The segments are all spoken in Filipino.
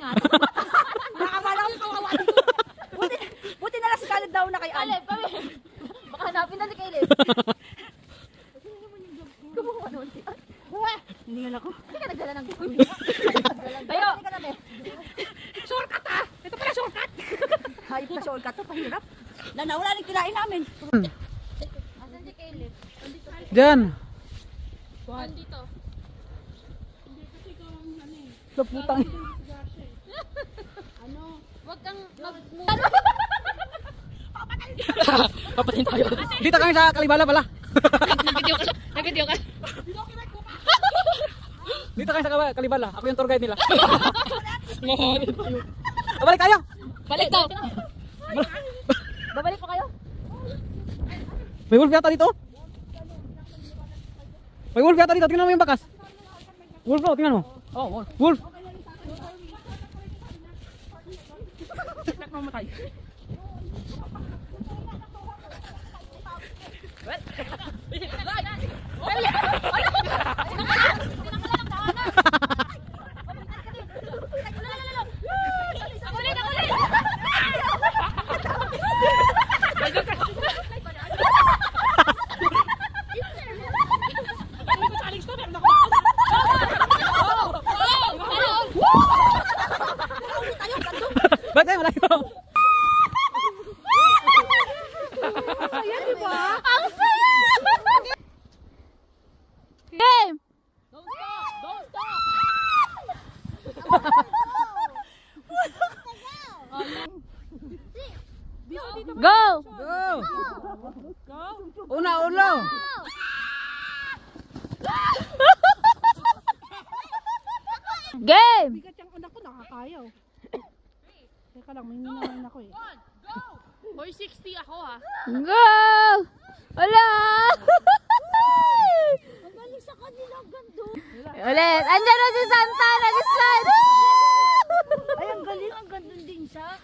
nga. Nakakala ko kawawa dito. Buti na lang si Caleb daw na kay Caleb. Baka hanapin na ni Caleb. Kumuha naman si Caleb. Hindi nga ako. Hindi ka nagdala ng gawin. Tayo. Shortcut ah! Ito pala shortcut. Hayop na shortcut to. Pahirap. Wala rin kinain namin. Asan si Caleb? Diyan. Andito. Sa putang. Ano? Wag kang Papatayin tayo. Dito kami sa Kalibala pala. Nag-video ka. Dito kami sa Kalibala. Ako yung tour guide nila. Balik tayo. Balik daw. Babalik pa kayo? May wolf yata dito. May wolf yata dito. Tingnan mo yung bakas. Wolf bro, tingnan mo. Oh, wolf. Wolf. Tek mamatay. Ba't tayo malayo? Saya di ba? Ang saya! Game! Don't stop! Go! Go! Una, ulo! Game! Bigat yung anak ko, nakakayaw. Teka lang, may ninamin ako eh. 460 ako ha. Go! Wala! Ang galing sa kanila, gando. Ulit! Andiyan na si Santa! Nag-slide! Ay, ang galing, ang gandun din siya.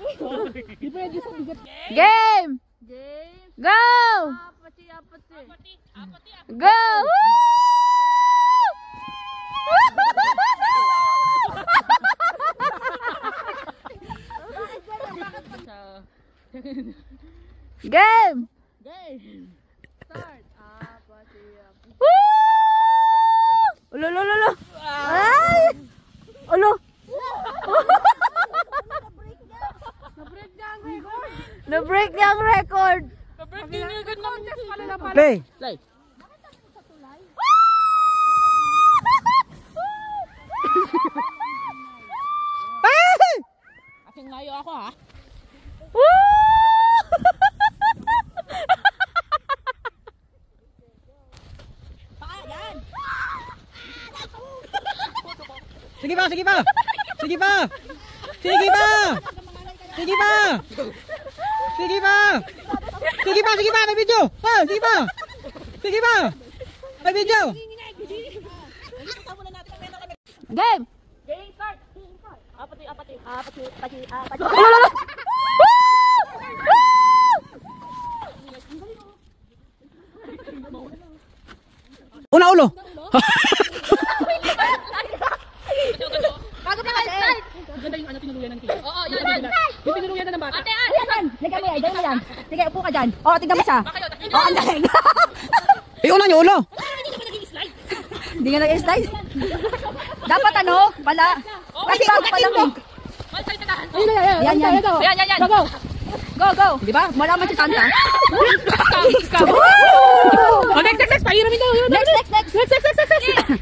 Di pwede sa bigat. Game! James, Go! apati. Go! Game! Game. Start. Apati. Woo! Ulo, ulo, ulo! Ay! Ulo! Na-break niya ang record. Na-break niya ang record! Play! Play. Ay! Aking layo ako ha. Woo! Sige pa, sige pa! Sige pa! Sige pa! Sige pa! Sige pa! Sige pa, sige pa! May video! Ah, sige pa! Sige pa! May video! Game! Apati. Ulo, ulo, ulo! Una ulo! Bago pa kasi. Ganda yung ano tinuluyan ng tito. Oo, yan. Yung tinuluyan na ng bata. Ate, yan. Lagyan mo yan, dyan mo yan. Sige, upo ka dyan. O, tignan mo siya. O, ang daling. Una nyo ulo! Hindi nga nag-slide. Dapat ano, pala. Kasi bago pa lang eh. Yan. Yan. Go. Di ba? Malaman si Santa. Oh, next. Pahiramin daw. Next.